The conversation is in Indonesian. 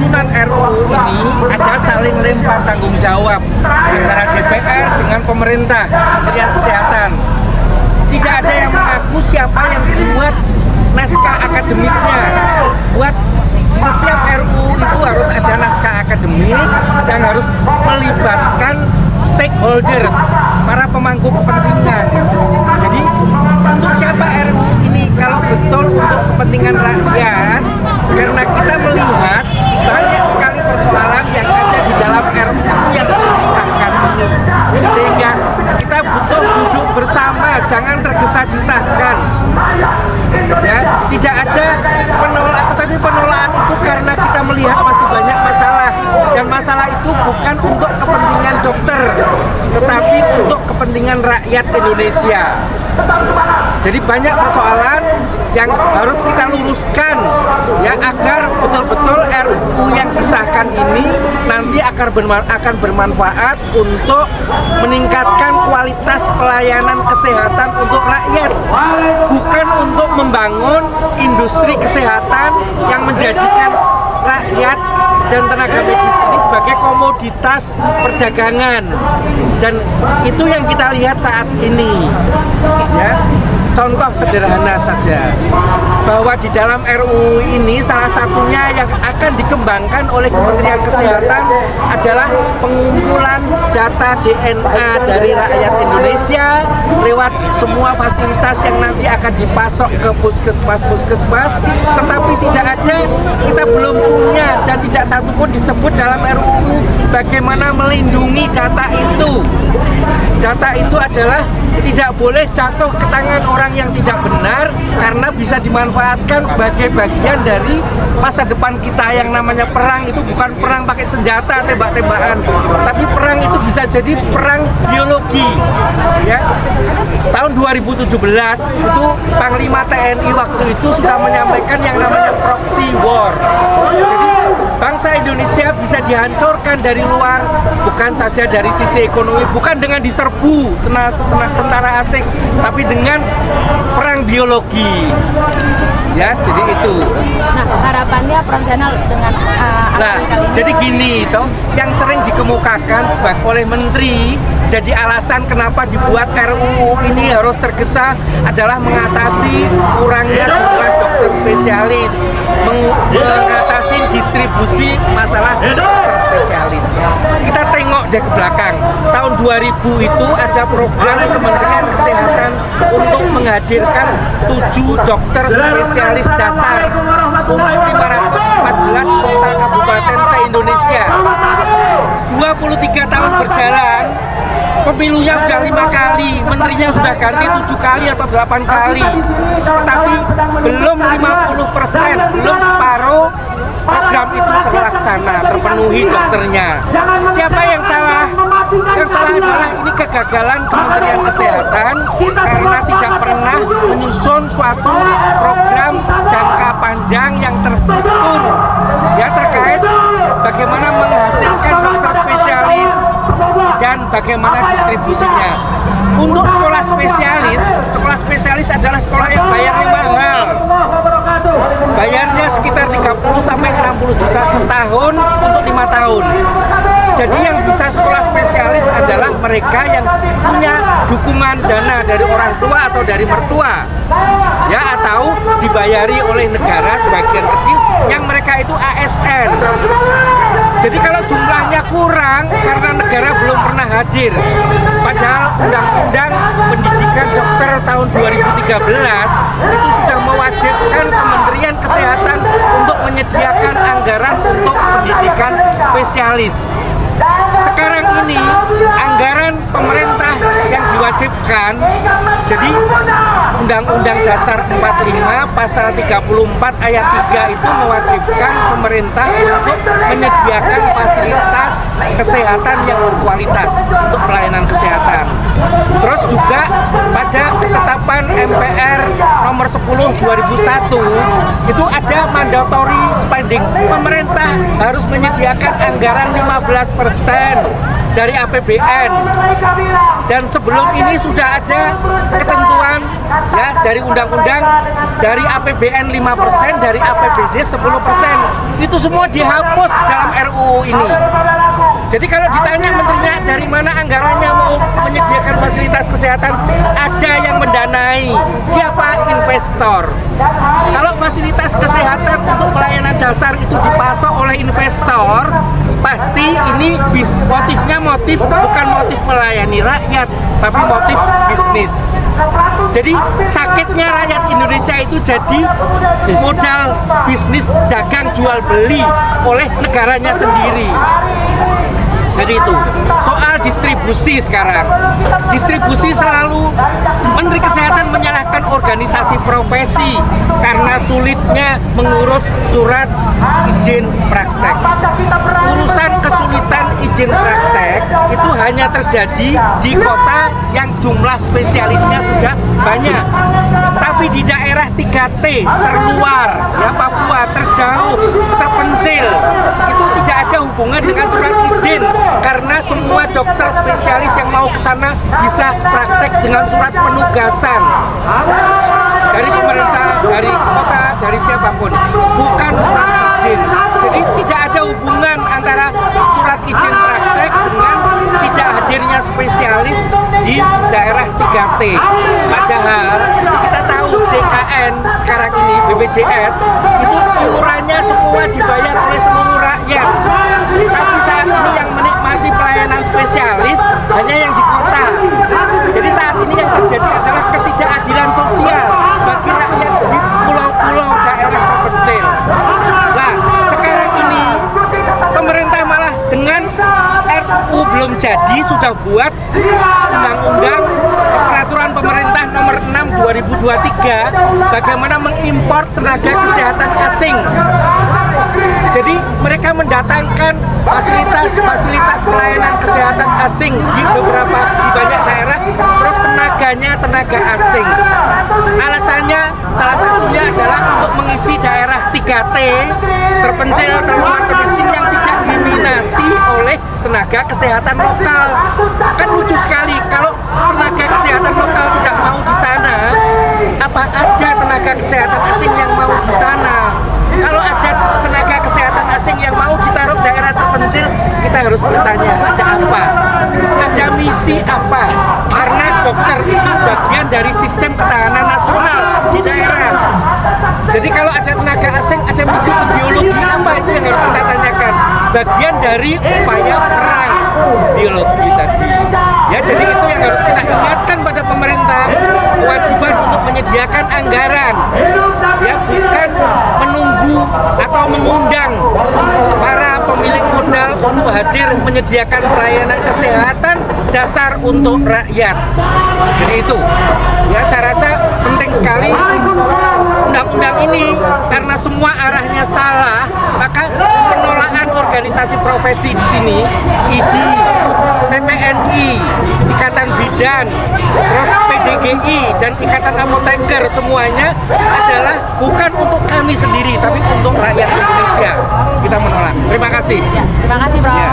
penyusunan RUU ini ada saling lempar tanggung jawab antara DPR dengan pemerintah, Kementerian Kesehatan. Tidak ada yang mengaku siapa yang buat naskah akademiknya. Buat setiap RUU itu harus ada naskah akademik yang harus melibatkan stakeholders, para pemangku kepentingan. Jadi untuk siapa RUU ini? Kalau betul untuk kepentingan rakyat, karena kita melihat banyak sekali persoalan yang ada di dalam RUU yang perlu disahkan ini, sehingga kita butuh duduk bersama, jangan tergesa-gesahkan. Ya, tidak ada penolakan, tetapi penolakan itu karena kita melihat masih banyak masalah, dan masalah itu bukan untuk kepentingan dokter, tetapi untuk kepentingan rakyat Indonesia. Jadi banyak persoalan yang harus kita luruskan, ya, agar betul-betul RUU yang disahkan ini nanti akan bermanfaat untuk meningkatkan kualitas pelayanan kesehatan untuk rakyat, bukan untuk membangun industri kesehatan yang menjadikan rakyat dan tenaga medis ini sebagai komoditas perdagangan. Dan itu yang kita lihat saat ini, ya. Contoh sederhana saja, bahwa di dalam RUU ini salah satunya yang akan dikembangkan oleh Kementerian Kesehatan adalah pengumpulan data DNA dari rakyat Indonesia lewat semua fasilitas yang nanti akan dipasok ke puskesmas, tetapi tidak ada, kita belum punya, dan tidak satu pun disebut dalam RUU bagaimana melindungi data itu. Data itu adalah tidak boleh jatuh ke tangan orang yang tidak benar, karena bisa dimanfaatkan sebagai bagian dari masa depan kita. Yang namanya perang itu bukan perang pakai senjata tembak-tembakan, tapi perang itu bisa jadi perang biologi, ya. Tahun 2017 itu Panglima TNI waktu itu sudah menyampaikan yang namanya proxy war. Jadi bangsa Indonesia bisa dihancurkan dari luar, bukan saja dari sisi ekonomi, bukan dengan diserbu tentara asing, tapi dengan perang biologi. Ya, jadi itu. Nah, harapannya Prof. Zainal dengan Nah, jadi gini toh, yang sering dikemukakan oleh menteri jadi alasan kenapa dibuat RUU ini harus tergesa adalah mengatasi kurangnya jumlah dokter spesialis, mengatasi distribusi masalah dokter spesialis. Kita tengok deh ke belakang, tahun 2000 itu ada program Kementerian Kesehatan untuk menghadirkan 7 dokter spesialis dasar untuk 514 kota kabupaten se-Indonesia. 23 tahun berjalan, pemilunya sudah 5 kali, menterinya sudah ganti 7 kali atau 8 kali, tetapi belum 50%, belum separuh program itu terlaksana, terpenuhi dokternya. Siapa yang salah? Yang salah adalah ini kegagalan Kementerian Kesehatan karena tidak pernah menyusun suatu program jangka panjang yang terstruktur, ya, terkait bagaimana menghasilkan dokter spesialis dan bagaimana distribusinya. Untuk sekolah spesialis adalah sekolah yang bayarnya mahal. Bayarnya sekitar 30-60 juta setahun untuk 5 tahun. Jadi yang bisa sekolah spesialis adalah mereka yang punya dukungan dana dari orang tua atau dari mertua, ya, atau dibayari oleh negara sebagian kecil yang mereka itu ASN. Jadi kalau jumlahnya kurang karena negara belum pernah hadir, padahal Undang-Undang Pendidikan Dokter tahun 2013 itu sudah mewajibkan Kementerian Kesehatan untuk menyediakan anggaran untuk pendidikan spesialis. Sekarang ini anggaran pemerintah yang diwajibkan, jadi Undang-Undang Dasar 45 pasal 34 ayat 3 itu mewajibkan pemerintah untuk menyediakan fasilitas kesehatan yang berkualitas untuk pelayanan kesehatan. Terus juga pada ketetapan MPR nomor 10 2001 itu ada mandatory spending. Pemerintah harus menyediakan anggaran 15% dari APBN. Dan sebelum ini sudah ada ketentuan ya dari undang-undang, dari APBN 5%, dari APBD 10%. Itu semua dihapus dalam RUU ini. Jadi kalau ditanya menterinya dari mana anggarannya mau menyediakan fasilitas kesehatan, ada yang mendanai. Siapa? Investor. Kalau fasilitas kesehatan untuk pelayanan dasar itu dipasok oleh investor, pasti ini motifnya bukan motif melayani rakyat, tapi motif bisnis. Jadi sakitnya rakyat Indonesia itu jadi modal bisnis dagang jual beli oleh negaranya sendiri. Jadi itu soal distribusi sekarang. Distribusi selalu Menteri Kesehatan menyalahkan organisasi profesi karena sulitnya mengurus surat izin praktek. Urusan kesulitan izin praktek itu hanya terjadi di kota yang jumlah spesialisnya sudah banyak. Tapi di daerah 3T terluar, ya Papua, terjauh, terpencil, itu tidak ada hubungan dengan surat izin. Karena semua dokter spesialis yang mau ke sana bisa praktek dengan surat penugasan dari pemerintah, dari kota, dari siapapun, bukan surat izin. Jadi tidak ada hubungan antara surat izin praktek dengan tidak hadirnya spesialis di daerah 3T. Padahal kita tahu JKN sekarang ini, BPJS, itu iurannya semua dibayar oleh seluruh rakyat. Tapi saat ini yang menikmati pelayanan spesialis hanya yang di kota. Jadi saat ini yang terjadi adalah ketidakadilan sosial bagi rakyat di pulau-pulau daerah terpencil. Nah, sekarang ini pemerintah malah dengan RUU belum jadi sudah buat undang-undang peraturan pemerintah nomor 6 2023 bagaimana mengimpor tenaga kesehatan asing. Jadi mereka mendatangkan fasilitas pelayanan kesehatan asing di banyak daerah, terus tenaganya tenaga asing. Alasannya salah satunya adalah untuk mengisi daerah 3T terpencil, terluar, termiskin yang tidak diminati oleh tenaga kesehatan lokal. Kan lucu sekali kalau tenaga kesehatan lokal tidak mau di sana, apa ada tenaga kesehatan asing yang mau di sana? Kalau ada tenaga kesehatan asing yang mau ditaruh daerah terpencil, kita harus bertanya, ada apa? Ada misi apa? Karena dokter itu bagian dari sistem ketahanan nasional di daerah. Jadi kalau ada tenaga asing, ada misi ideologi apa? Itu yang harus kita tanyakan. Bagian dari upaya perang biologi tadi. Ya, jadi itu yang harus kita ingatkan pada pemerintah, kewajiban untuk menyediakan anggaran. Ya, bukan menunggu atau mengundang para pemilik modal untuk hadir menyediakan pelayanan kesehatan dasar untuk rakyat. Jadi itu, ya saya rasa penting sekali undang-undang ini karena semua arahnya salah, maka penolakan organisasi profesi di sini, IDI, PPNI, Ikatan Bidan, terus PDGI dan Ikatan Apoteker semuanya adalah bukan untuk kami sendiri, tapi untuk rakyat Indonesia. Kita menolak. Terima kasih. Ya, terima kasih, Bro. Ya.